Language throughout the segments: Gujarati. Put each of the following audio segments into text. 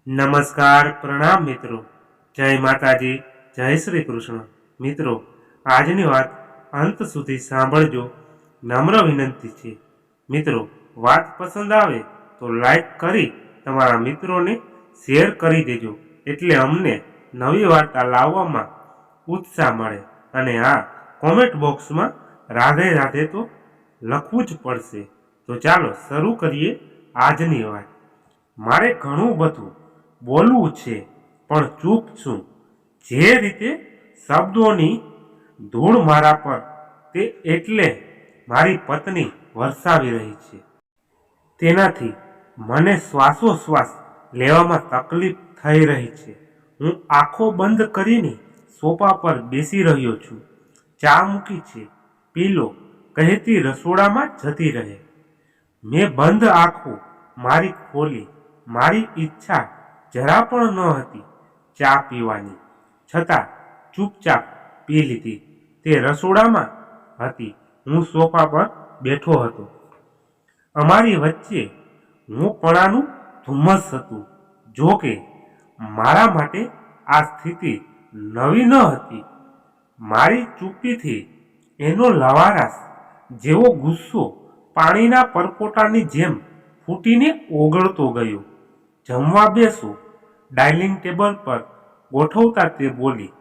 નમસ્કાર પ્રણામ મિત્રો, જય માતાજી, જય શ્રી કૃષ્ણ. મિત્રો, આજની વાત અંત સુધી સાંભળજો. નમ્ર વિનંતી છે. મિત્રો, વાત પસંદ આવે તો લાઈક કરી તમારા મિત્રોને શેર કરી દેજો, એટલે અમને નવી વાર્તા લાવવામાં ઉત્સાહ મળે. અને આ કોમેન્ટ બોક્સમાં રાધે રાધે તો લખવું જ પડશે. તો ચાલો શરૂ કરીએ આજની વાત. મારે ઘણું બધું બોલવું છે, પણ ચૂપ છું. જે રીતે શબ્દોની ધૂળ મારા પર તે એટલે મારી પત્ની વરસાવી રહી છે, તેનાથી મને શ્વાસોશ્વાસ લેવામાં તકલીફ થઈ રહી છે. હું આંખો બંધ કરીને સોફા પર બેસી રહ્યો છું. ચા મૂકી છે, પી લો કહેતી રસોડામાં જતી રહે. મેં બંધ આંખો મારી ખોલી. મારી ઈચ્છા જરા પણ ન હતી ચા પીવાની, છતાં ચૂપચાપ પી લીધી. તે રસોડામાં હતી, હું સોફા પર બેઠો હતો. અમારી વચ્ચે મોંપણાનું ધુમ્મસ હતું. જો કે મારા માટે આ સ્થિતિ નવી ન હતી. મારી ચૂપીથી એનો લવારસ જેવો ગુસ્સો પાણીના પરપોટાની જેમ ફૂટીને ઓગળતો ગયો. જમવા બેસો, ડાઇનિંગ ટેબલ પર ગોઠવતા તે બોલી.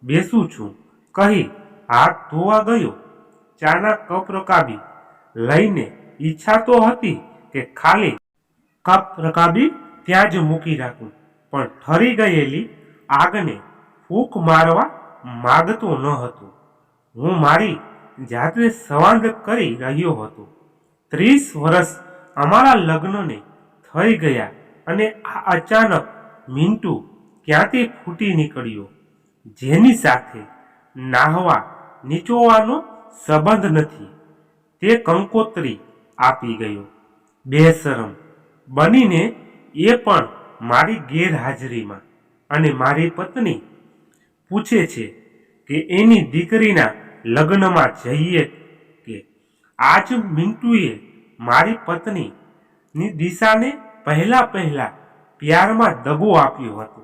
બેસું છું કહી હાથ ધોવા ગયો. ચાના કપ રકાબી લઈને ઈચ્છા તો હતી કે ખાલી કપ રકાબી ત્યાં જ મૂકી રાખું, પણ ઠરી ગયેલી આગને ફૂંક મારવા માગતો ન હતો. હું મારી જાતને સંવાદ કરી રહ્યો હતો. 30 વર્ષ અમારા લગ્નને થઈ ગયા અને આ અચાનક મિન્ટુ ક્યાંથી ફૂટી નીકળ્યો, જેની સાથે નાહવા નીચોવાનો સંબંધ નથી, તે કંકોત્રી આપી ગયો. બેશરમ બનીને એ પણ મારી ગેરહાજરીમાં. અને મારી પત્ની પૂછે છે કે એની દીકરીના લગ્નમાં જઈએ કે. આજ મિન્ટુએ મારી પત્નીની દિશાને પહેલા પ્યારમાં દગો આપ્યો હતો,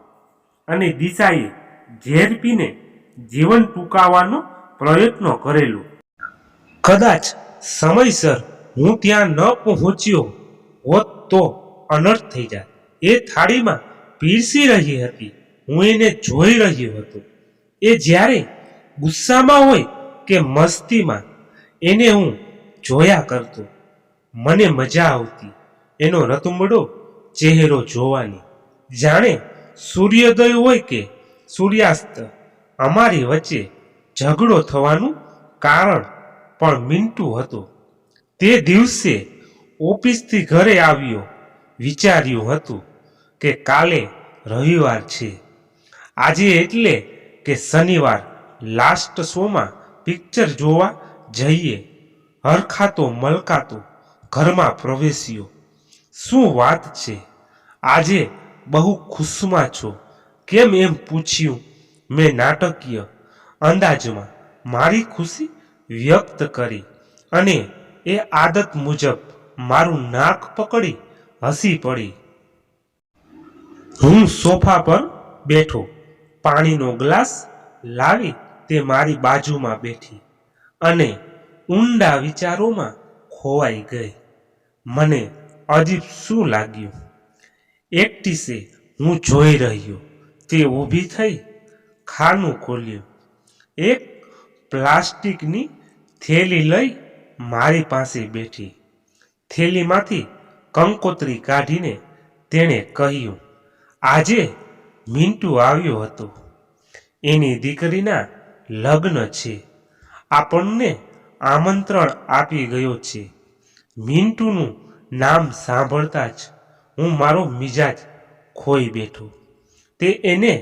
અને દિશાએ ઝેર પીને જીવન ટૂંકાવવાનો પ્રયત્ન કરેલો. કદાચ સમયસર હું ત્યાં ન પહોંચ્યો હોત તો અનર્થ થઈ જાય. એ થાળીમાં પીરસી રહી હતી, હું એને જોઈ રહ્યો હતો. એ જ્યારે ગુસ્સામાં હોય કે મસ્તીમાં, એને હું જોયા કરતો. મને મજા આવતી એનો રતુંબડો ચહેરો જોવાની. જાણે સૂર્યોદય હોય કે સૂર્યાસ્ત. અમારી વચ્ચે ઝઘડો થવાનું કારણ પણ મિન્ટુ હતો. તે દિવસે ઓફિસથી ઘરે આવ્યો. વિચાર્યું હતું કે કાલે રવિવાર છે, આજે એટલે કે શનિવાર, લાસ્ટ શોમાં પિક્ચર જોવા જઈએ. હરખાતો મલકાતો ઘરમાં પ્રવેશ્યો. શું વાત છે, આજે બહુ ખુશમાં છો કેમ, એમ પૂછ્યું મેં નાટકીય અંદાજમાં. મારી ખુશી વ્યક્ત કરી અને એ આદત મુજબ મારું નાક પકડી હસી પડી. હું સોફા પર બેઠો. પાણીનો ગ્લાસ લાવી તે મારી બાજુમાં બેઠી અને ઊંડા વિચારોમાં ખોવાઈ ગઈ. મને અજીબ શું લાગ્યું. એક્ટ્રેસે હું જોઈ રહ્યો. તે ઊભી થઈ, ખાનું ખોલ્યું. એક પ્લાસ્ટિકની થેલી લઈ મારી પાસે બેઠી. થેલીમાંથી કંકોત્રી કાઢીને તેણે કહ્યું, આજે મિન્ટુ આવ્યો હતો. એની દીકરીના લગ્ન છે. આપણને આમંત્રણ આપી ગયો છે. મિન્ટુનું નામ સાંભળતા જ હું મારો મિજાજ ખોઈ બેઠો. તે એને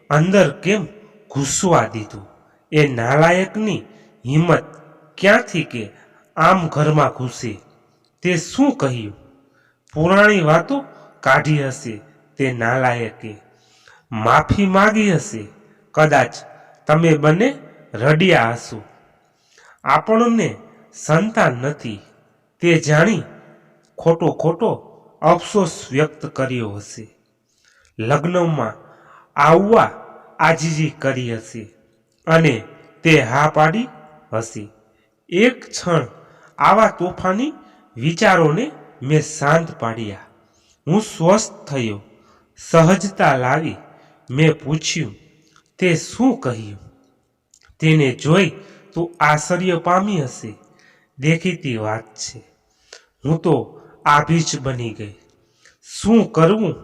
અંદર કેમ ઘૂસવા દીધું? એ નાલાયકની હિંમત ક્યાંથી કે આમ ઘરમાં ઘૂસે? તે શું કહ્યું? પુરાણી વાતો કાઢી હશે તે નાલાયકે. માફી માગી હશે. કદાચ તમે બંને રડ્યા હશો. આપણને સંતાન નથી તે જાણી ખોટો અફસોસ વ્યક્ત કર્યો હશે. લગ્નમાં આવવા આજીજી કરી હશે અને તે હા પાડી હશે. એક ક્ષણ આવા તોફાની વિચારોને મેં શાંત પાડ્યા. હું સ્વસ્થ થયો. સહજતા લાવી મેં પૂછ્યું, તે શું કહ્યું? તેને જોઈ તું આશ્ચર્ય પામી હશે. દેખીતી વાત છે. હું તો આભી જ બની ગઈ. શું કરવું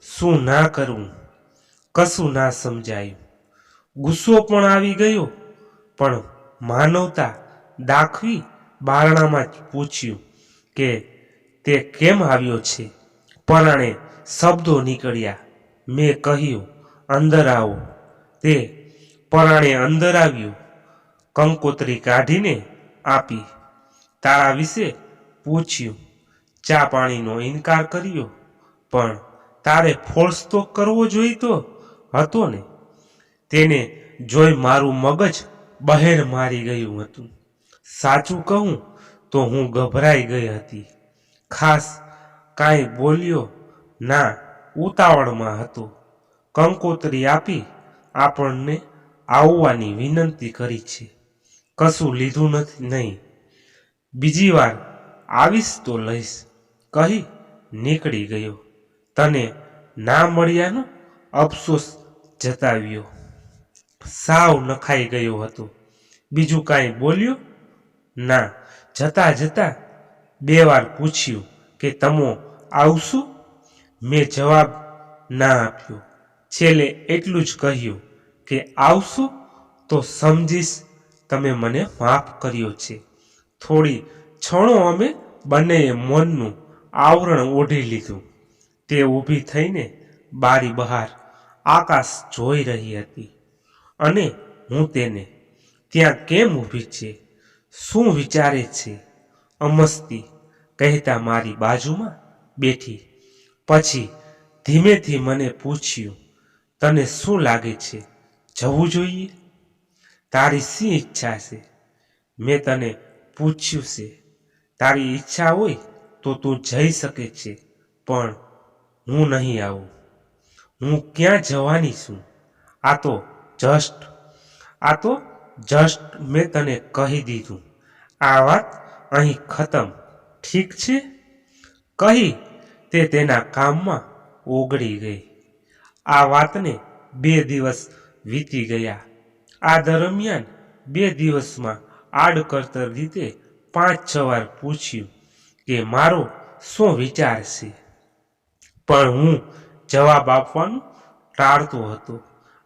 શું ના કરવું કશું ના સમજાયું. ગુસ્સો પણ આવી ગયો, પણ માનવતા દાખવી બારણામાં જ પૂછ્યું કે તે કેમ આવ્યો છે. પરાણે શબ્દો નીકળ્યા. મેં કહ્યું, અંદર આવો. તે પરાણે અંદર આવ્યો. કંકોત્રી કાઢીને આપી. તારા વિશે પૂછ્યું. ચા પાણીનો ઇનકાર કર્યો, પણ તારે ફોર્સ તો કરવો જોઈતો હતો ને. તેને જોઈ મારું મગજ બહેર મારી ગયું હતું. સાચું કહું તો હું ગભરાઈ ગઈ હતી. ખાસ કાંઈ બોલ્યો ના, ઉતાવળમાં હતો. કંકોત્રી આપી આપણને આવવાની વિનંતી કરી છે. કશું લીધું નથી નહીં. બીજી વાર આવીશ તો લઈશ કહી નીકળી ગયો. તને ના મળ્યાનો અફસોસ જતાવ્યો. સાવ નખાઈ ગયો હતો. બીજું કાંઈ બોલ્યો ના. જતા જતા 2 વાર પૂછ્યું કે તમો આવશો? મેં જવાબ ના આપ્યો. છેલ્લે એટલું જ કહ્યું કે આવશો તો સમજીશ તમે મને માફ કર્યો છે. થોડી ક્ષણો અમે બંનેએ મૌનનું આવરણ ઓઢી લીધું. તે ઊભી થઈને બારી બહાર આકાશ જોઈ રહી હતી અને હું તેને ત્યાં કેમ ઊભી છે, શું વિચારે છે, અમસ્તી કહેતા મારી બાજુમાં બેઠી. પછી ધીમેથી મને પૂછ્યું, તને શું લાગે છે, જવું જોઈએ? તારી શી ઈચ્છા છે? મેં તને પૂછ્યું છે. તારી ઈચ્છા હોય તો તું જઈ શકે છે, પણ હું નહીં આવું. હું ક્યાં જવાની છું? આ તો જસ્ટ મેં તને કહી દીધું. આ વાત અહીં ખતમ, ઠીક છે? કહી તે તેના કામમાં ઓગળી ગઈ. આ વાતને 2 દિવસ વીતી ગયા. આ દરમિયાન 2 દિવસમાં આડકતર રીતે 5-6 વાર પૂછ્યું કે મારો શું વિચાર છે, પણ હું જવાબ આપવાનું ટાળતો હતો.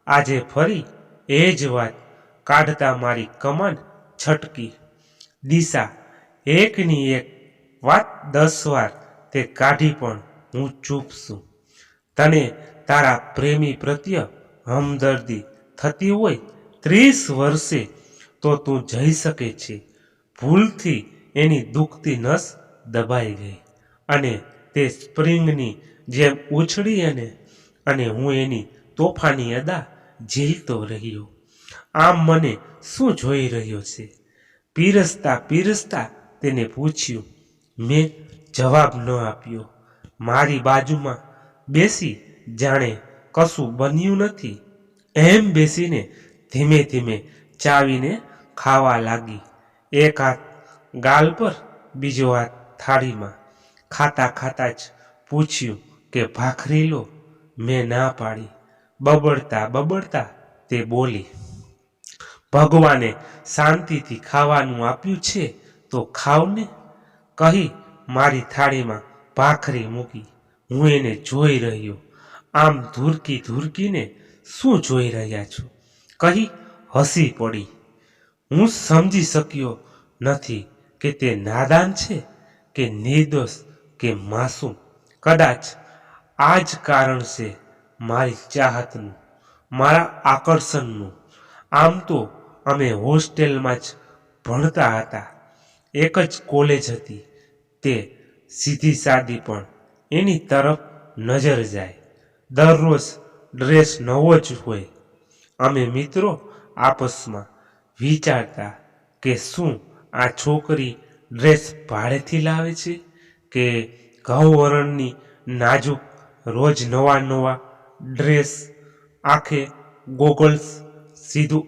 આજે ફરી એ જ વાત કાઢતા મારી કમાન છટકી. દિશા એકની એક વાત 10 વાર તે કાઢી, પણ હું ચૂપ છું. તને તારા પ્રેમી પ્રત્યે હમદર્દી થતી હોય 30 વર્ષે તો તું જઈ શકે છે. ભૂલથી એની દુખતી નસ દબાઈ ગઈ અને તે સ્પ્રિંગની જેમ ઉછળી અને હું એની તોફાની અદા ઝીલતો રહ્યો. આમ મને શું જોઈ રહ્યો છે? પીરસતા તેને પૂછ્યું. મેં જવાબ ન આપ્યો. મારી બાજુમાં બેસી જાણે કશું બન્યું નથી એમ બેસીને ધીમે ધીમે ચાવીને ખાવા લાગી. એક હાથ ગાલ પર, બીજો હાથ થાળીમાં. ખાતા ખાતા જ પૂછ્યું કે ભાખરી લો. મેં ના પાડી. બબડતા તે બોલી, ભગવાને શાંતિથી ખાવાનું આપ્યું છે તો ખાવ ને. કહી મારી થાળીમાં ભાખરી મૂકી. હું એને જોઈ રહ્યો. આમ ધુરકીને શું જોઈ રહ્યા છો? કહી હસી પડી. હું સમજી શક્યો નથી કે તે નાદાન છે કે નિર્દોષ કે માસૂમ. કદાચ આ જ કારણ છે મારી ચાહતનું, મારા આકર્ષણનું. આમ તો અમે હોસ્ટેલમાં જ ભણતા હતા, એક જ કોલેજ હતી. તે સીધી સાદી, પણ એની તરફ નજર જાય. દરરોજ ડ્રેસ નવો જ હોય. અમે મિત્રો આપસમાં વિચારતા કે શું આ છોકરી ડ્રેસ ભાડેથી લાવે છે કે ઘઉં વરણની નાજુક રોજ નવા ડ્રેસ, આંખે ગોગલ્સ, સીધું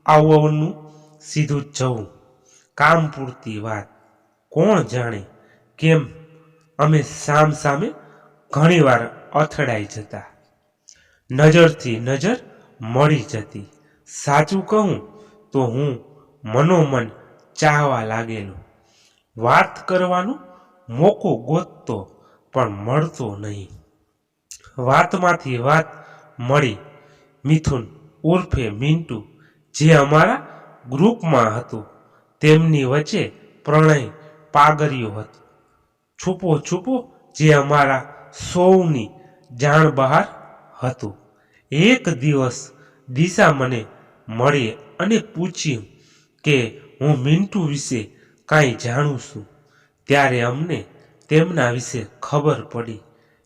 આવવાનું, સીધું જવું. કામ પૂરતી વાત. કોણ જાણે કેમ અમે સામ સામે ઘણીવાર અથડાઈ જતા. નજરથી નજર મળી જતી. સાચું કહું તો હું મનોમન ચાહવા લાગેલો. વાત કરવાનો મોકો ગોતતો પણ મળતો નહીં. વાતમાંથી વાત મળી. મિથુન ઉર્ફે મિન્ટુ, જે અમારા ગ્રુપમાં હતો, તેમની વચ્ચે પ્રણય પાગર્યો હતો. છુપો છુપો જે અમારા સૌની જાણ બહાર હતું. એક દિવસ દિશા મને મળી અને પૂછ્યું કે હું મિન્ટુ વિશે કાંઈ જાણું છું. ત્યારે અમને તેમના વિશે ખબર પડી.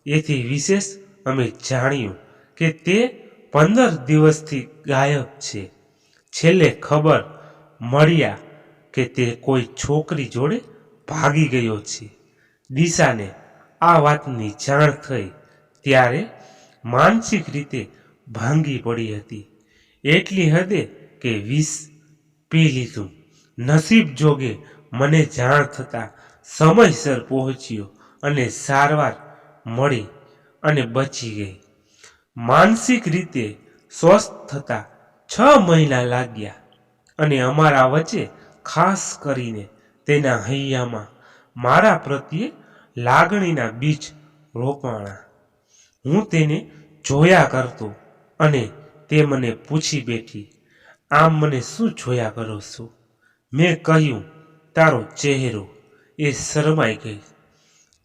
એથી વિશેષ અમે જાણ્યું કે તે 15 દિવસથી ગાયબ છે. છેલ્લે ખબર મળ્યા કે તે કોઈ છોકરી જોડે ભાગી ગયો છે. દિશાને આ વાતની જાણ થઈ ત્યારે માનસિક રીતે ભાંગી પડી હતી. એટલી હદે કે વિષ પી લીધું. નસીબ જોગે મને જાણ થતાં સમયસર પહોંચ્યો અને સારવાર મળી અને બચી ગઈ. માનસિક રીતે સ્વસ્થ થતાં 6 મહિના લાગ્યા અને અમારા વચ્ચે ખાસ કરીને તેના હૈયામાં મારા પ્રત્યે લાગણીના બીજ રોપાણા. હું તેને જોયા કરતો અને તે મને પૂછી બેઠી, આમ મને શું જોયા કરો છો? મેં કહ્યું, તારો ચહેરો. એ શરમાઈ ગઈ.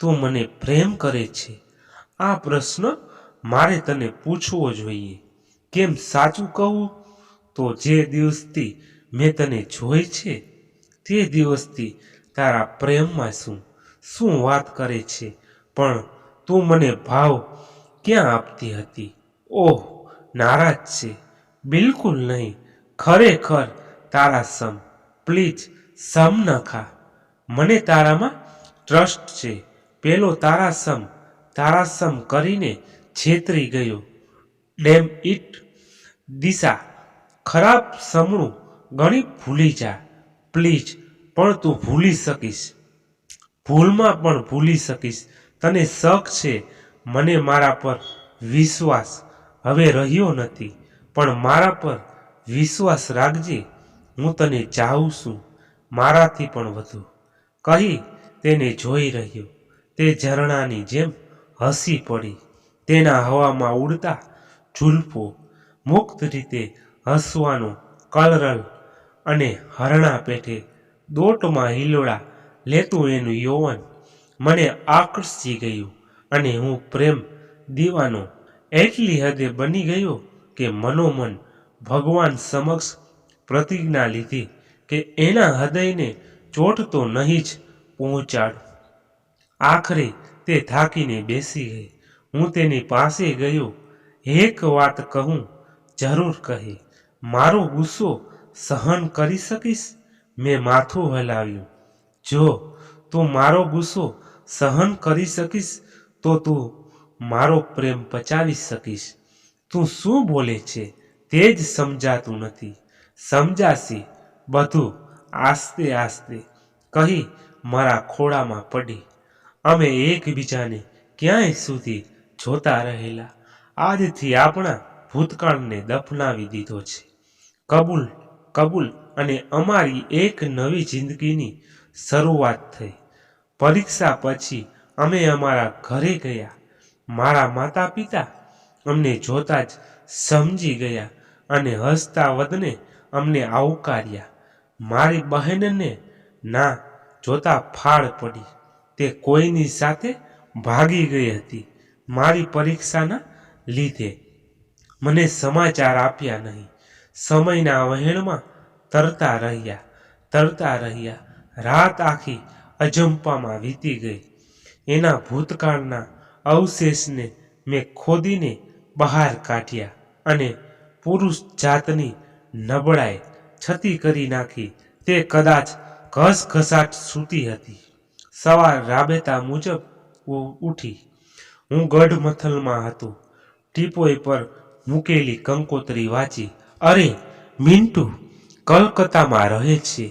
તું મને પ્રેમ કરે છે? આ પ્રશ્ન મારે તને પૂછવો જોઈએ. કેમ, સાચું કહું તો જે દિવસથી મેં તને જોઈ છે તે દિવસથી તારા પ્રેમમાં શું વાત કરે છે? પણ તું મને ભાવ ક્યાં આપતી હતી? ઓહ, નારાજ છે? બિલકુલ નહીં. ખરેખર તારા સમ. પ્લીઝ સમ ન ખા. મને તારામાં ટ્રસ્ટ છે. પેલો તારા સમ કરીને છેતરી ગયો. Dam it. દિશા, ખરાબ સમણું ગણી ભૂલી જા પ્લીઝ. પણ તું ભૂલી શકીશ. ભૂલમાં પણ ભૂલી શકીશ. તને શક છે. મને મારા પર વિશ્વાસ હવે રહ્યો નથી, પણ મારા પર વિશ્વાસ રાખજે. હું તને ચાહું છું, મારાથી પણ વધુ. કહી તેને જોઈ રહ્યો. તે ઝરણાની જેમ હસી પડી. તેના હવામાં ઉડતા ઝુલફો, મુક્ત રીતે હસવાનો કલરવ અને હરણા પેઠે દોટમાં હિલોળા લેતું એનું યૌવન મને આકર્ષી ગયું અને હું પ્રેમ દીવાનો એટલી હદે બની ગયો કે મનોમન ભગવાન સમક્ષ પ્રતિજ્ઞા લીધી કે એના હૃદયને ચોટ તો નહીં જ પહોંચાડું. આખરે તે થાકીને બેસી ગઈ. હું તેની પાસે ગયો. એક વાત કહું? જરૂર કહે. મારો ગુસ્સો સહન કરી શકીશ? મેં માથું હલાવ્યું. જો તું મારો ગુસ્સો સહન કરી શકીશ તો તું મારો પ્રેમ પચાવી શકીશ. તું શું બોલે છે તે જ સમજાતું નથી. સમજાશે બધું આસ્તે આસ્તે, કહી મારા ખોળામાં પડી. અમે એકબીજાને ક્યાંય સુધી જોતા રહેલા. આજથી આપણા ભૂતકાળને દફનાવી દીધો છે. કબૂલ કબૂલ. અને અમારી એક નવી જિંદગીની શરૂઆત થઈ. પરીક્ષા પછી અમે અમારા ઘરે ગયા. મારા માતા પિતા અમને જોતા જ સમજી ગયા અને હસતા વદને અમને આવકાર્યા. મારી બહેનને ના જોતા ફાળ પડી. તે કોઈની સાથે ભાગી ગઈ હતી. મારી પરીક્ષાના લીધે મને સમાચાર આપ્યા નહીં. સમયના વહેણમાં તરતા રહ્યા. રાત આખી અજંપામાં વીતી ગઈ. એના ભૂતકાળના અવશેષને મેં ખોદીને બહાર કાઢ્યા અને પુરુષ જાતની નબળાઈ છતી કરી નાખી. તે કદાચ ઘસઘસાટ સૂતી હતી. સવાર રાબેતા મુજબ ઉઠી. હું ગઢમથલમાં હતો. ટીપોય પર મૂકેલી કંકોત્રી વાંચી. અરે, મિન્ટુ કલકત્તામાં રહે છે.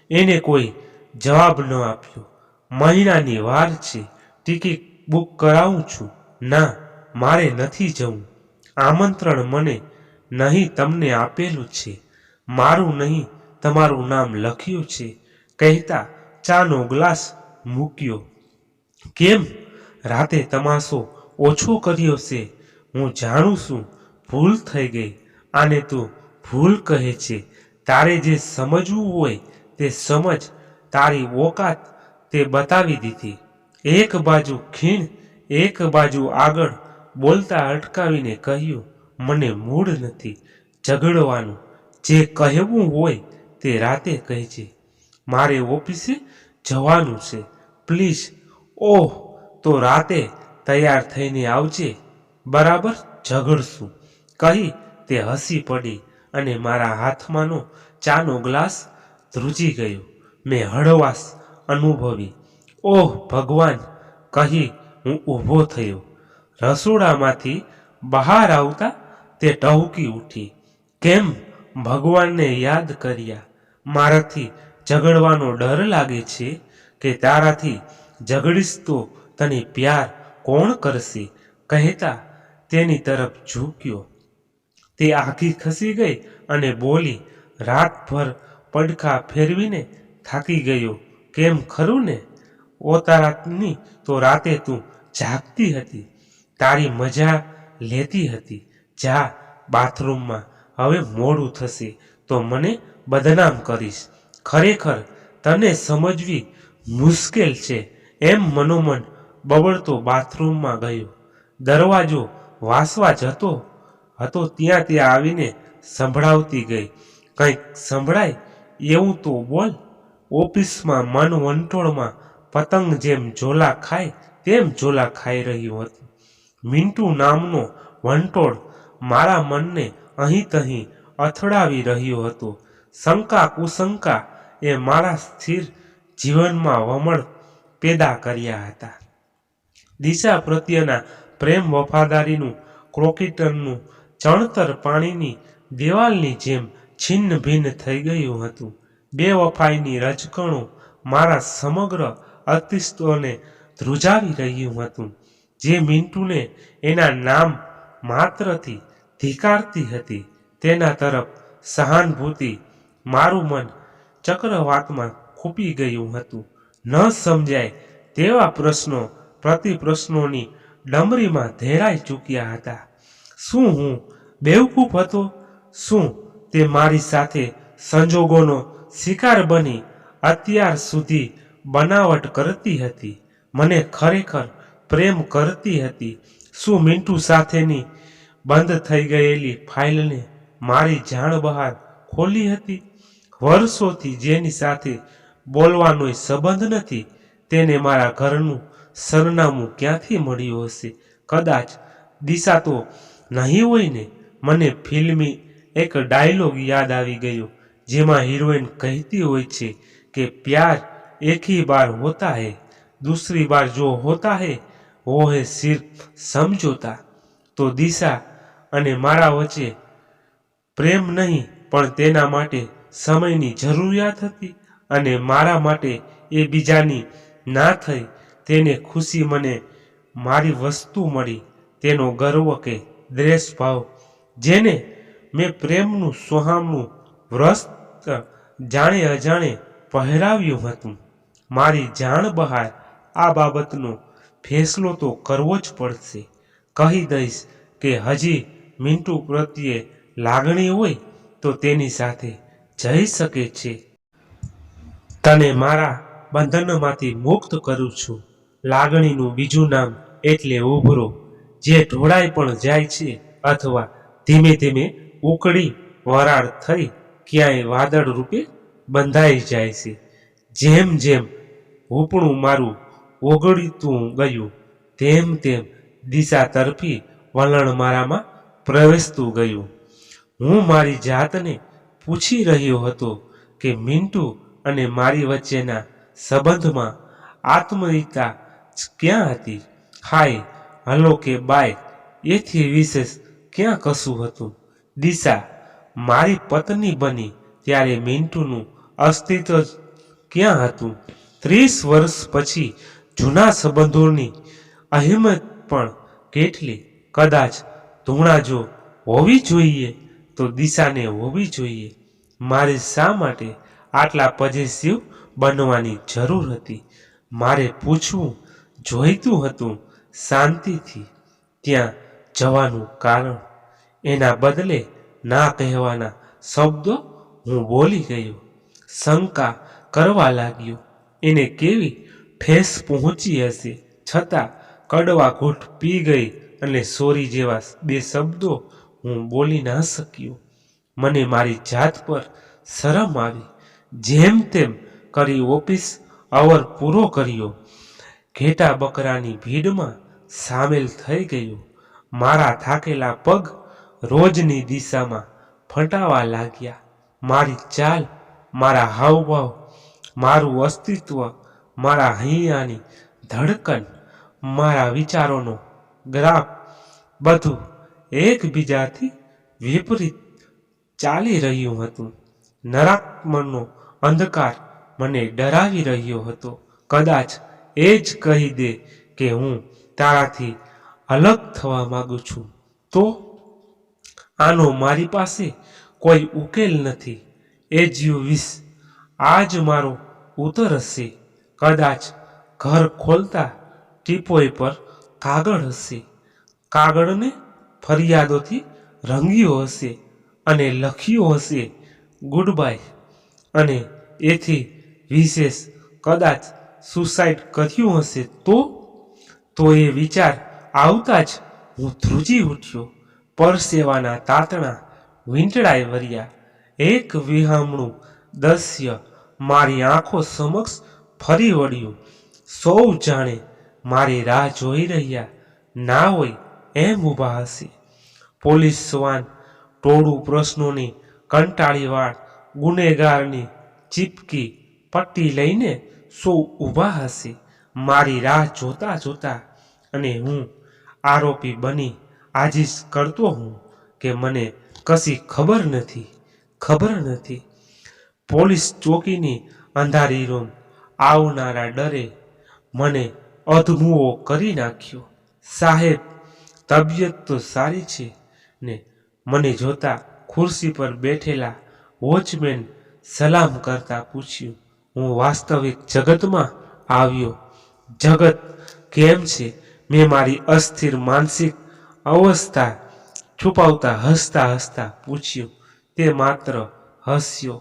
એને કોઈ જવાબ ન આપ્યો. મહિનાની વાર છે. ટિકિટ બુક કરાવું છું. ના, મારે નથી જવું. આમંત્રણ મને નહીં તમને આપેલું છે. મારું નહીં તમારું નામ લખ્યું છે, કહેતા ચાનો ગ્લાસ મૂક્યો. કેમ, રાતે તમાશો ઓછો કર્યો છે? હું જાણું છું, ભૂલ થઈ ગઈ. આને તો ભૂલ કહે છે. તારે જે સમજવું હોય તે સમજ. તારી ઓકાત તે બતાવી દીધી. એક બાજુ ખીણ, એક બાજુ આગળ બોલતા અટકાવીને કહ્યું, મને મૂડ નથી ઝઘડવાનું. જે કહેવું હોય તે રાતે કહેજે. મારે ઓફિસે જવાનું છે. પ્લીઝ. ઓહ, તો રાતે તૈયાર થઈને આવજે. બરાબર, ઝઘડશું, કહી તે હસી પડી અને મારા હાથમાંનો ચાનો ગ્લાસ ધ્રુજી ગયો. મેં હળવાશ અનુભવી. ઓહ ભગવાન, કહી હું ઊભો થયો. રસોડામાંથી બહાર આવતા તે ટહુકી ઉઠી. કેમ, ભગવાનને યાદ કર્યા? મારાથી ઝઘડવાનો ડર લાગે છે કે તારાથી ઝઘડીશ તો તને પ્યાર કોણ કરશે? કહેતા તેની તરફ ઝૂક્યો. તે આખી ખસી ગઈ અને બોલી, રાતભર પડખા ફેરવીને થાકી ગયો. કેમ, ખરું ને? ઓતારાની તો રાતે તું જાગતી હતી, તારી મજા લેતી હતી. જા બાથરૂમમાં. હવે મોડું થશે તો મને બદનામ કરીશ. ખરેખર તને સમજવી મુશ્કેલ છે. એમ મનોમન બબડતો બાથરૂમમાં ગયો. દરવાજો વાસવા જતો હતો ત્યાં તે આવીને સંભળાવતી ગઈ, કંઈક સંભળાય એવું તો બોલ. ઓફિસમાં મન વંટોળમાં પતંગ જેમ ઝોલા ખાય તેમ ઝોલા ખાઈ રહ્યું હતું. મિન્ટુ નામનો વંટોળ મારા મનને અહીં તહીં અથડાવી રહ્યો હતો. શંકા કુશંકા એ મારા સ્થિર જીવનમાં વમળ પેદા કર્યા હતા. દિશા પ્રત્યેના પ્રેમ વફાદારીનું ક્રોકેટનું ચણતર પાણીની દિવાલની જેમ છિન્ન ભિન્ન થઈ ગયું હતું. બેવફાઈની રજકણો મારા સમગ્ર અસ્તિત્વને ધ્રુજાવી રહ્યું હતું. જે મિન્ટુને એના નામ માત્રથી ધિક્કારતી હતી તેના તરફ સહાનુભૂતિ મારું મન ચક્રવાતમાં ખૂપી ગયું હતું. ન સમજાય તેવા પ્રશ્નો પ્રતિપ્રશ્નોની ડમરીમાં ધેરાઈ ચૂક્યા હતા. શું હું બેવકૂફ હતો? શું તે મારી સાથે સંજોગોનો શિકાર બની અત્યાર સુધી બનાવટ કરતી હતી? મને ખરેખર પ્રેમ કરતી હતી? શું મિન્ટુ સાથેની બંધ થઈ ગયેલી ફાઇલને મારી જાણ બહાર ખોલી હતી? વર્ષોથી જેની સાથે બોલવાનો સંબંધ નથી તેને મારા ઘરનું સરનામું ક્યાંથી મળ્યું હશે? કદાચ દિશા તો નહીં હોય ને? મને ફિલ્મી એક ડાયલોગ યાદ આવી ગયો જેમાં હિરોઈન કહેતી હોય છે કે પ્યાર એક ही बार होता है, दूसरी बार जो होता है वो है सिर्फ समझौता. તો દિશા અને મારા વચ્ચે પ્રેમ નહીં પણ તેના માટે સમયની જરૂરિયાત હતી અને મારા માટે એ બીજાની ના થઈ. તેને ખુશી મને મારી વસ્તુ મળી, તેનો ગર્વ કે દ્વેષ ભાવ જેને મેં પ્રેમનું સોહામણું વસ્ત્ર જાણે અજાણે પહેરાવ્યું હતું. મારી જાણ બહાર આ બાબતનો ફેસલો તો કરવો જ પડશે. કહી દઈશ કે હજી મિન્ટુ પ્રત્યે લાગણી હોય તો તેની સાથે જઈ શકે છે. તને મારા બંધનમાંથી મુક્ત કરું છું. લાગણીનું બીજું નામ એટલે ઉભરો, જે ઢોળાઈ પણ જાય છે અથવા ધીમે ધીમે ઉકળી વરાળ થઈ ક્યાંય વાદળ રૂપે બંધાઈ જાય છે. જેમ જેમ હુપણું મારું ઓગળતું ગયું તેમ તેમ દિશા તરફી વલણ મારામાં પ્રવેશતું ગયું. હું મારી જાતને પૂછી રહ્યો હતો કે મિન્ટુ અને મારી વચ્ચેના સંબંધમાં આત્મીયતા ક્યાં હતી? હાય, હલો કે બાય એથી વિશેષ ક્યાં કશું હતું? દિશા મારી પત્ની બની ત્યારે મિન્ટુનું અસ્તિત્વ જ ક્યાં હતું? 30 વર્ષ પછી જૂના સંબંધોની અહેમિયત પણ કેટલી? કદાચ ધૂણા જો હોવી જોઈએ તો દિશાને હોવી જોઈએ. મારે શા માટે આટલા પોઝેસિવ બનવાની જરૂર હતી? મારે પૂછવું જોઈતું હતું શાંતિથી ત્યાં જવાનું કારણ. એના બદલે ના કહેવાના શબ્દો હું બોલી ગયો. શંકા કરવા લાગ્યો. એને કેવી ઠેસ પહોંચી હશે, છતાં કડવા ઘૂંટ પી ગઈ અને સોરી જેવા 2 શબ્દો હું બોલી ના શક્યો. મને મારી જાત પર શરમ આવી. જેમ તેમ કરી ઓફિસ અવર પૂરો કર્યો. ઘેટા બકરાની ભીડમાં સામેલ થઈ ગયો. મારા થાકેલા પગ રોજની દિશામાં ફંટાવા લાગ્યા. મારી ચાલ, મારા હાવભાવ, મારું અસ્તિત્વ, મારા હૈયાની ધડકન, મારા વિચારોનો ગ્રાફ બધું એકબીજાથી વિપરીત ચાલી રહ્યું હતું. નરાકમનો અંધકાર મને ડરાવી રહ્યો હતો. કદાચ એ જ કહી દે કે હું તારાથી અલગ થવા માંગુ છું તો? આનો મારી પાસે કોઈ ઉકેલ નથી. એજ યુ વિશ. આ જ મારો ઉત્તર હશે. કદાચ ઘર ખોલતા ટીપોય પર કાગળ હશે. કાગળને ફરિયાદોથી રંગ્યો હશે અને લખ્યું હશે ગુડ બાય. અને એથી વિશેષ કદાચ સુસાઇડ કર્યું હશે તો એ વિચાર આવતા જ હું ધ્રુજી ઉઠ્યો. પરસેવાના તાતણા વીંટળાઈ વર્યા. એક વિહમણું દૃશ્ય મારી આંખો સમક્ષ ફરી વળ્યું. સૌ જાણે મારી રાહ જોઈ રહ્યા ના હોય એમ ઊભા હશે. પોલીસ શ્વાન ટોળું પ્રશ્નોની કંટાળીવાળ ગુનેગારની ચીપકી પટ્ટી લઈને સૌ ઊભા હશે મારી રાહ જોતા જોતા. અને હું આરોપી બની આજીસ કરતો હું કે મને કશી ખબર નથી. પોલીસ ચોકીની અંધારી રૂમ આવનારા ડરે મને અધમુઓ કરી નાખ્યો. સાહેબ, તબિયત તો સારી છે ને? મને જોતા ખુરશી પર બેઠેલા વોચમેન સલામ કરતા પૂછ્યું. હું વાસ્તવિક જગતમાં આવ્યો. જગત કેમ છે? મેં મારી અસ્થિર માનસિક અવસ્થા છુપાવતા હસતા પૂછ્યું. તે માત્ર હસ્યો.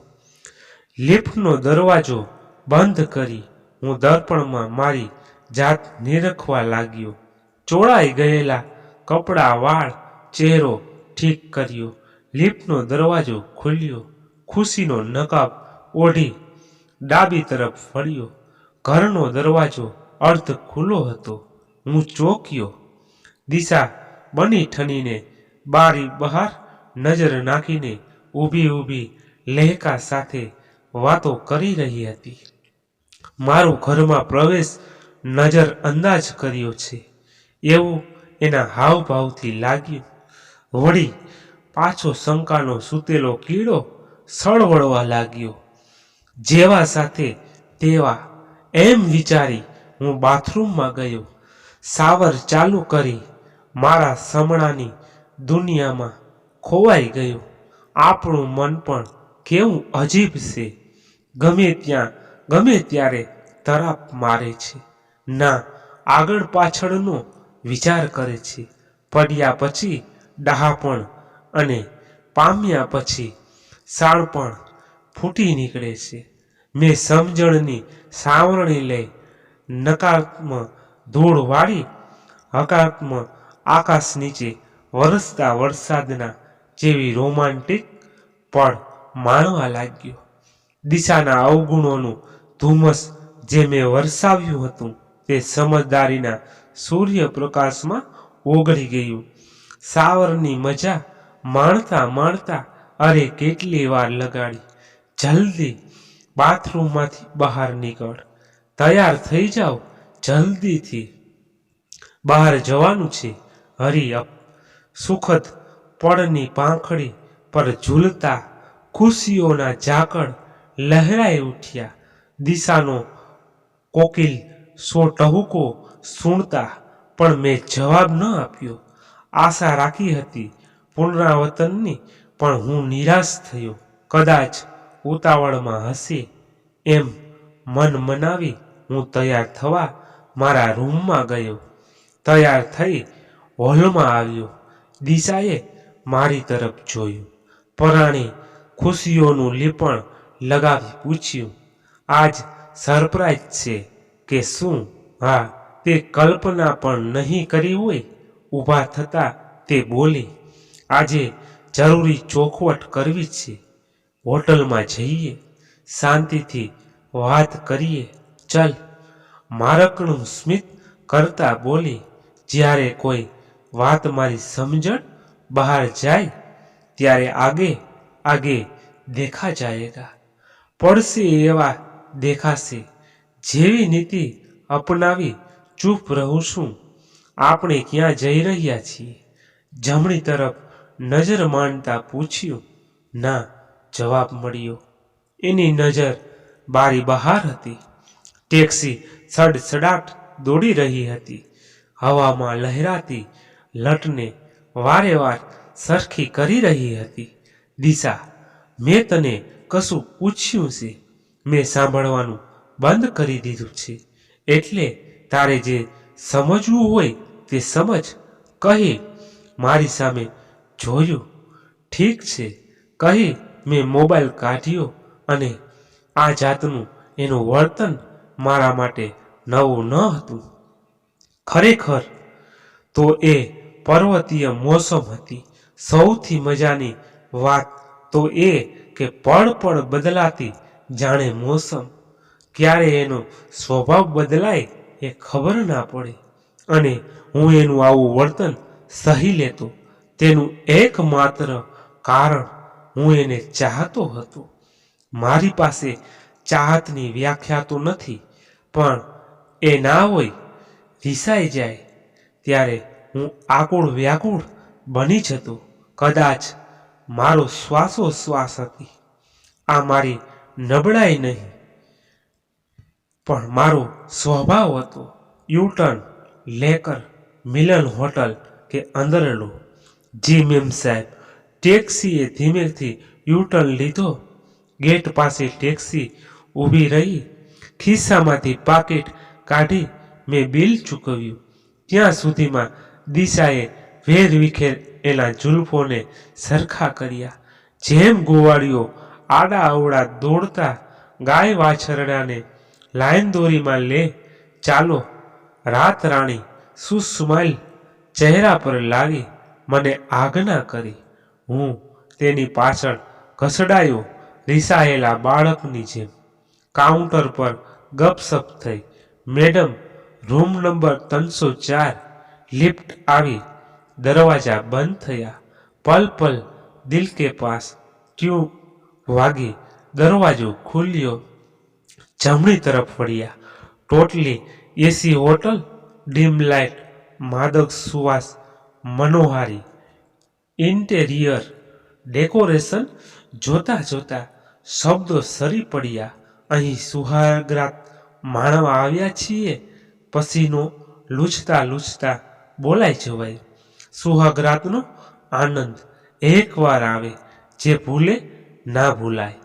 લિફ્ટનો દરવાજો બંધ કરી હું દર્પણમાં મારી જાત નિરખવા લાગ્યો. ચોળાઈ ગયેલા કપડાં, વાળ, ચહેરો ઠીક કર્યો. લિફ્ટનો દરવાજો ખુલ્યો. ખુશીનો નકાબ ઓઢી ડાબી તરફ વળ્યો. ઘરનો દરવાજો અર્ધ ખુલ્લો હતો. હું ચોંક્યો. દિશા બની ઠનીને બારી બહાર નજર નાખીને ઊભી લહેકા સાથે વાતો કરી રહી હતી. મારો ઘરમાં પ્રવેશ નજર અંદાજ કર્યો છે એવું એના હાવભાવથી લાગ્યું. વળી પાછો શંકાનો સૂતેલો કીડો સળવળવા લાગ્યો. જેવા સાથે તેવા એમ વિચારી હું બાથરૂમમાં ગયો. શાવર ચાલુ કરી મારા સમણાની દુનિયામાં ખોવાઈ ગયો. આપણું મન પણ કેવું અજીબ છે. ગમે ત્યાં ગમે ત્યારે તરાપ મારે છે. ના આગળ પાછળનો વિચાર કરે છે. પડ્યા પછી ડહાપણ અને પામ્યા પછી શાણપણ ફૂટી નીકળે છે. મેં સમજણની સાવરણી લઈ નકારાત્મક ધૂળ વાળી હકારાત્મક આકાશ નીચે વરસતા વરસાદના જેવી રોમાંટિક પળ માણવા લાગ્યો. દિશાના અવગુણોનું ધુમ્મસ જે મેં વરસાવ્યું હતું તે સમજદારીના સૂર્યપ્રકાશમાં ઓગળી ગયું. શાવરની મજા માણતા અરે કેટલી વાર લગાડી. જલ્દી બાથરૂમમાંથી બહાર નીકળ. તૈયાર થઈ જાઓ, જલ્દીથી બહાર જવાનું છે. હરી અપ. સુખદ પળની પાંખડી પર ઝૂલતા ખુશીઓના ઝાકળ લહેરાઈ ઉઠ્યા. દિશાનો કોકિલ સો ટહુકો સૂણતા પણ મેં જવાબ ન આપ્યો. આશા રાખી હતી પુનરાવર્તનની, પણ હું નિરાશ થયો. કદાચ ઉતાવળમાં હશે એમ મન મનાવી હું તૈયાર થવા મારા રૂમમાં ગયો. તૈયાર થઈ હોલમાં આવ્યો. દિશાએ મારી તરફ જોયું. પરાણે ખુશીઓનું લીપણ લગાવી પૂછ્યું, આજ સરપ્રાઈઝ છે કે શું? હા, તે કલ્પના પણ નહીં કરી હોય. ઊભા થતા તે બોલી, આજે જરૂરી ચોખવટ કરવી છે. હોટલમાં જઈએ, શાંતિથી વાત કરીએ. ચલ. મારકણું સ્મિત કરતા બોલી, જ્યારે કોઈ વાત મારી સમજણ બહાર જાય ત્યારે આગે આગે દેખા જાયેગા. પડશે એવા દેખાશે. જેવી નીતિ અપનાવી ચૂપ રહું છું. આપણે ક્યાં જઈ રહ્યા છીએ? જમણી તરફ નજર માંડતા પૂછ્યું. ના જવાબ મળ્યો. એની નજર બારી બહાર હતી. ટેક્સી સડસડાટ દોડી રહી હતી. હવામાં લહેરાતી લટને વારે વાર સરખી કરી રહી હતી. દિશા, મેં તને કશું પૂછ્યું છે? મેં સાંભળવાનું બંધ કરી દીધું છે. એટલે તારે જે સમજવું હોય તે સમજ. કહી મારી સામે જોયું. ઠીક છે કહી મેં મોબાઈલ કાઢ્યો અને આ જાતનું એનું વર્તન મારા માટે નવું ન હતું. ખરેખર તો એ પર્વતીય મોસમ હતી. સૌથી મજાની વાત તો એ કે પળ પળ બદલાતી જાણે મોસમ. ક્યારે એનો સ્વભાવ બદલાય એ ખબર ના પડે. અને હું એનું આવું વર્તન સહી લેતો તેનું એકમાત્ર કારણ હું એને ચાહતો હતો. મારી પાસે ચાહતની વ્યાખ્યા તો નથી, પણ એ ના હોય, વિસાઈ જાય ત્યારે હું આકુળ વ્યાકુળ બની જતો. કદાચ મારો શ્વાસોશ્વાસ હતી. આ મારી નબળાઈ નહીં, પણ મારો સ્વભાવ હતો. યુટર્ન લેકર મિલન હોટલ કે અંદર લો. જી મેમ સાહેબ. ટેક્સીએ ધીમેથી યુટર્ન લીધો. ગેટ પાસે ટેક્સી ઊભી રહી. ખિસ્સામાંથી પાકીટ કાઢી મેં બિલ ચૂકવ્યું. ત્યાં સુધીમાં દિશાએ વેર વિખેર એના જુલ્ફોને સરખા કર્યા. જેમ ગોવાળીઓ આડા અવળા દોડતા ગાય વાછરડાને લાઈન દોરીમાં લે. ચાલો. રાત રાણી સુસ્માઇલ ચહેરા પર લાવી મને આજ્ઞા કરી. હું તેની પાછળ ઘસડાયો, રિસાયેલા બાળકની જેમ. કાઉન્ટર પર ગપસપ થઈ. Madam, room number 304. લિફ્ટ આવી. દરવાજા બંધ થયા. પલ પલ દિલ કે પાસ ટ્યુબ વાગી. દરવાજો ખુલ્યો. જમણી તરફ વળ્યા. ટોટલી એસી હોટલ. ડીમ લાઇટ, માદક સુવાસ, મનોહારી ઇન્ટેરિયર ડેકોરેશન. જોતા જોતા શબ્દો સરી પડ્યા. અહીં સુહાગરાત માણવા આવ્યા છીએ. પસીનો લૂછતા લૂછતા બોલાઈ જવાય. સુહાગરાતનો આનંદ એકવાર આવે જે ભૂલે ના ભૂલાય.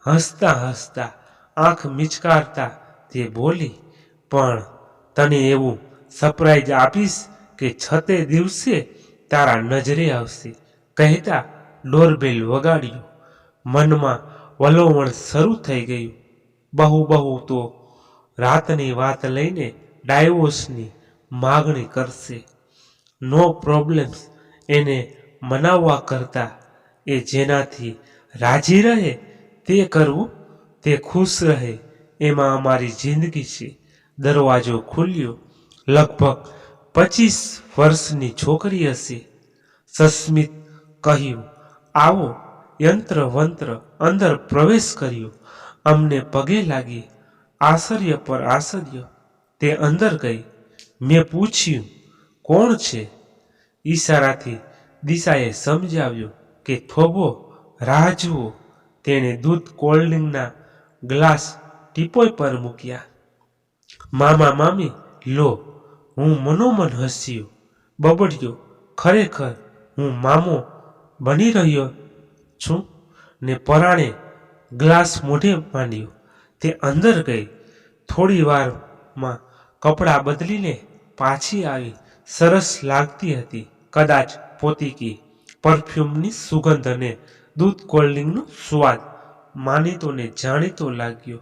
હસતા હસતા આંખ મિચકારતા તે બોલી, પણ તને એવું સરપ્રાઈઝ આપીશ કે છતે દિવસે તારા નજરે આવશે. કહેતા ડોરબેલ વગાડ્યું. મનમાં વલોવણ શરૂ થઈ ગયું. બહુ તો રાતની વાત લઈને ડાયવોર્સની માગણી કરશે. નો પ્રોબ્લેમ્સ. એને મનાવવા કરતા એ જેનાથી રાજી રહે તે કરવું, તે ખુશ રહે એમાં અમારી જિંદગી છે. દરવાજો ખુલ્યો. લગભગ 25 વર્ષની છોકરી હશે. સસ્મિત કહ્યું, આવો. યંત્ર વંત્ર અંદર પ્રવેશ કર્યો. અમને પગે લાગી. આશ્ચર્ય પર આશ્ચર્ય. તે અંદર ગઈ. મેં પૂછ્યું, કોણ છે? ઈશારાથી દિશાએ સમજાવ્યું કે થોભો રાહ જુઓ. તેણે દૂધ કોલ્ડ્રિંકના ગ્લાસ ટીપોય પર મૂક્યા. મામા મામી લો. હું મનોમન હસ્યો, બબડ્યો, ખરેખર હું મામો બની રહ્યો છું ને પરાણે ગ્લાસ મોઢે માંડ્યો. તે અંદર ગઈ. થોડી વારમાં કપડાં બદલીને પાછી આવી. સરસ લાગતી હતી. કદાચ પોતીકી પરફ્યુમની સુગંધ અને દૂધ કોલ્ડ્રિંકનો સ્વાદ માનીતો ને જાણીતો લાગ્યો.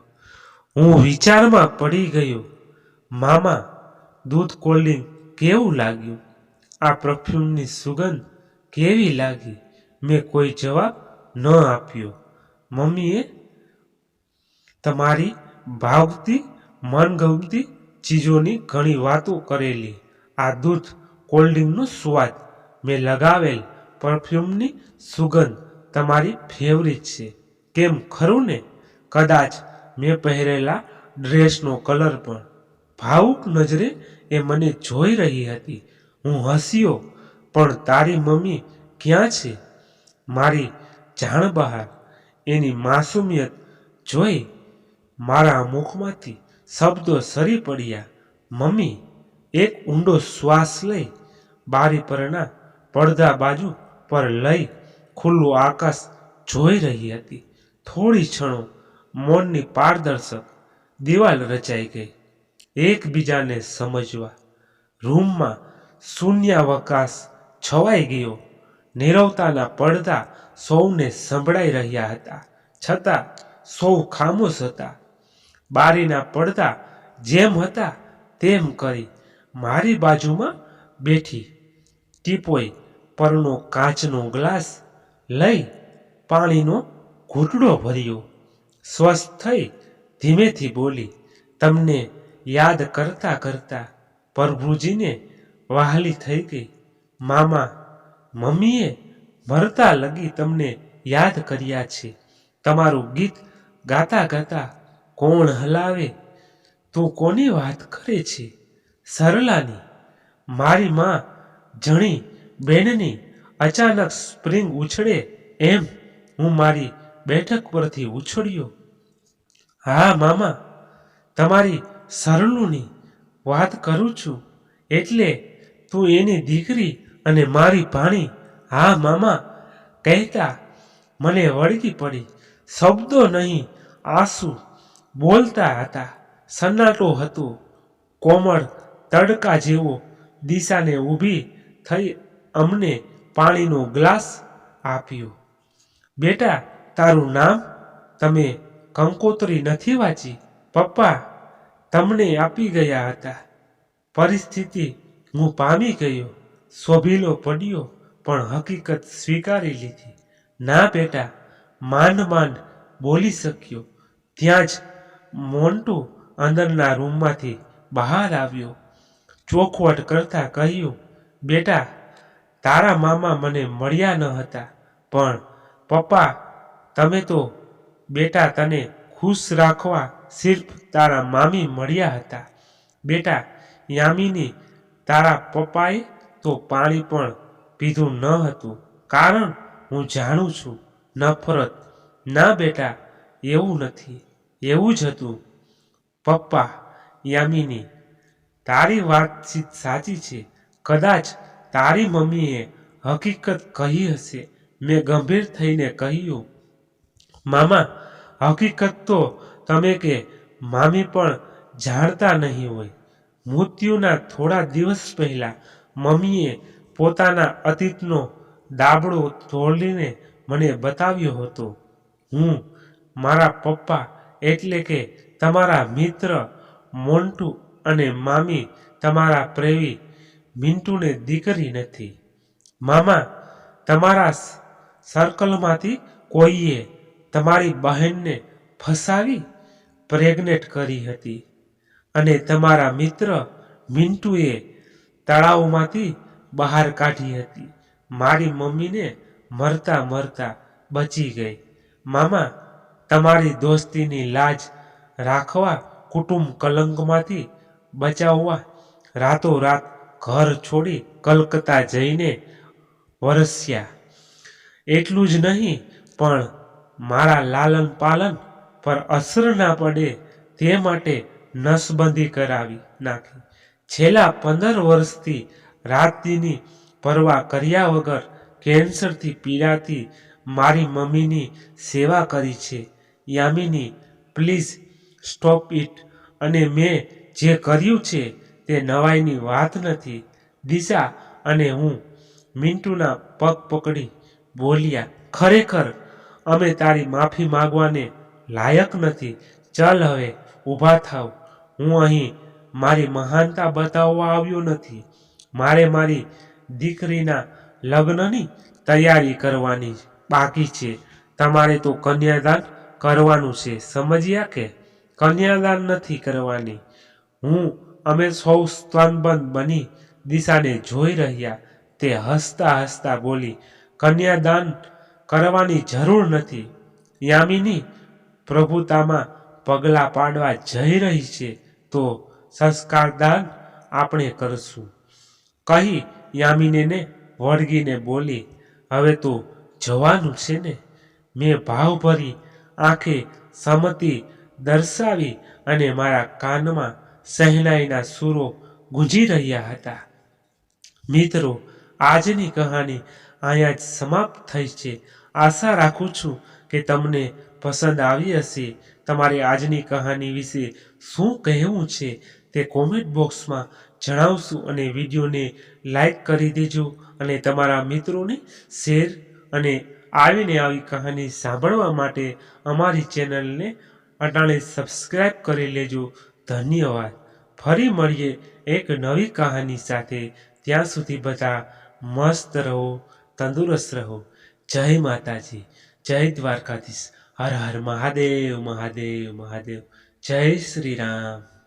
હું વિચારમાં પડી ગયો. મામા, દૂધ કોલ્ડ્રિંક કેવું લાગ્યું? આ પરફ્યુમની સુગંધ કેવી લાગી? મેં કોઈ જવાબ ન આપ્યો. મમ્મીએ તમારી ભાવતી મનગમતી ચીજોની ઘણી વાતો કરેલી. આ દૂધ કોલ્ડ્રિંકનો સ્વાદ, મેં લગાવેલ પરફ્યુમની સુગંધ તમારી ફેવરિટ છે. કેમ, ખરું ને? કદાચ મેં પહેરેલા ડ્રેસનો કલર પણ. ભાવુક નજરે એ મને જોઈ રહી હતી. હું હસ્યો. પણ તારી મમ્મી ક્યાં છે? મારી જાણ બહાર. એની માસુમિયત જોઈ મારા મુખમાંથી શબ્દો સરી પડ્યા. મમ્મી એક ઊંડો શ્વાસ લઈ બારી પરના પડદા બાજુ પર લઈ ખુલ્લું આકાશ જોઈ રહી હતી. થોડી ક્ષણો મૌનની પારદર્શક દિવાલ રચાઈ ગઈ. એકબીજાને સમજવા. રૂમમાં શૂન્યાવકાશ છવાઈ ગયો. નીરવતાના પડદા સૌને સંભળાઈ રહ્યા હતા, છતાં સૌ ખામોશ હતા. બારીના પડદા જેમ હતા તેમ કરી મારી બાજુમાં બેઠી ટીપોય પરનો કાચનો ગ્લાસ લઈ પાણીનો ઘૂંટડો ભર્યો. સ્વસ્થ થઈ ધીમેથી બોલી. તમને યાદ કરતા કરતા પ્રભુજીને વહાલી થઈ ગઈ. મામા, મમ્મીએ મરતા લગી તમને યાદ કર્યા છે. તમારું ગીત ગાતા ગાતા કોણ હલાવે? તું કોની વાત કરે છે? સરલાની. મારી માં જણી બેનની અચાનક સ્પ્રિંગ ઉછળે એમ હું મારી બેઠક પરથી ઉછળ્યો. હા મામા, તમારી સરલુની વાત કરું છું. એટલે તું એની દીકરી અને મારી ભાણી. હા મામા કહેતા મને વળગી પડી. શબ્દો નહીં, આંસુ બોલતા હતા. સન્નાટો હતો. કોમળ તડકા જેવો. દિશાને ઊભી થઈ અમને પાણીનો ગ્લાસ આપ્યો. બેટા, તારું નામ? તમે કંકોત્રી નથી વાંચી? પપ્પા તમને આપી ગયા હતા. પરિસ્થિતિ હું પામી ગયો. સ્વભીલો પડ્યો, પણ હકીકત સ્વીકારી લીધી. ના બેટા, માંડ માંડ બોલી શક્યો. ત્યાં જ મોન્ટુ અંદરના રૂમમાંથી બહાર આવ્યો. ચોખવટ કરતા કહ્યું, બેટા, તારા મામા મને મળ્યા ન હતા, પણ પપ્પા તમે તો બેટા તને ખુશ રાખવા સિર્ફ તારા મામી મળ્યા હતા. બેટા યામિની, તારા પપ્પાએ તો પાણી પણ પીધું ન હતું, કારણ હું જાણું છું. નફરત. ના બેટા, એવું નથી. એવું જ હતું. પપ્પા, યામિની, તારી વાતચીત સાચી છે. કદાચ તારી મમ્મીએ હકીકત કહી હશે. મેં ગંભીર થઈને કહ્યું, મામા, હકીકત તો તમે કે મામી પણ જાણતા નહીં હોય. મૃત્યુના થોડા દિવસ પહેલા મમ્મીએ પોતાના અતીતનો દાબડો તોડીને મને બતાવ્યો હતો. હું મારા પપ્પા એટલે કે તમારા મિત્ર મોન્ટુ અને મામી તમારા પ્રેમી મિન્ટુને દીકરી નથી. મામા, તમારા સર્કલમાંથી કોઈએ તમારી બહેનને ફસાવી પ્રેગ્નેટ કરી હતી અને તમારા મિત્ર મિન્ટુએ તળાવમાંથી બહાર કાઢી હતી. મારી મમ્મીને મરતા મરતા બચી ગઈ. મામા, તમારી દોસ્તીની લાજ રાખવા, કુટુંબ કલંકમાંથી બચાવવા રાતોરાત ઘર છોડી કલકત્તા જઈને વરસ્યા. એટલું જ નહીં પણ મારા લાલન પાલન પર અસર ના પડે તે માટે નસબંધી કરાવી નાખી. છેલ્લા 15 વર્ષથી રાતદીની પરવા કર્યા વગર કેન્સરથી પીડાતી મારી મમ્મીની સેવા કરી છે. Yamini, please stop it. અને મેં જે કર્યું છે તે નવાઈની વાત નથી. દિશા અને હું મિન્ટુના પગ પકડી બોલ્યા, ખરેખર અમે તારી માફી માંગવાને લાયક નથી. ચાલ હવે ઊભા થાવ. હું અહીં મારી મહાનતા બતાવવા આવ્યો નથી. મારે મારી દીકરીના લગ્નની તૈયારી કરવાની બાકી છે. તમારે તો કન્યાદાન કરવાનું છે, સમજ્યા કે? કન્યાદાન નથી કરવાની. અમે સૌ સ્તનબંધ બની દિશાને જોઈ રહ્યા. તે હસતા હસતા બોલી, કન્યાદાન કરવાની જરૂર નથી. યામિની પ્રભુતામાં પગલાં પાડવા જઈ રહી છે તો સંસ્કારદાન આપણે કરશું, કહી યામિનીને વળગીને બોલી, હવે તો જવાનું છે ને? મેં ભાવભરી આંખે સંમતિ દર્શાવી અને મારા કાનમાં શહેનાઈના સૂરો ગુંજી રહ્યા હતા. મિત્રો, આજની કહાની અહીંયા જ સમાપ્ત થઈ છે. આશા રાખું છું કે તમને પસંદ આવી હશે. તમારે આજની કહાની વિશે શું કહેવું છે તે કોમેન્ટ બોક્સમાં જણાવશું અને વિડીયોને લાઈક કરી દેજો અને તમારા મિત્રોને શેર અને આવી કહાની સાંભળવા માટે અમારી ચેનલને અટાણે સબસ્ક્રાઈબ કરી લેજો. ધન્યવાદ. ફરી મળીએ એક નવી કહાની સાથે. ત્યાં સુધી બધા મસ્ત રહો, તંદુરસ્ત રહો. જય માતાજી, જય દ્વારકાધીશ. હર હર મહાદેવ, મહાદેવ, મહાદેવ. જય શ્રી રામ.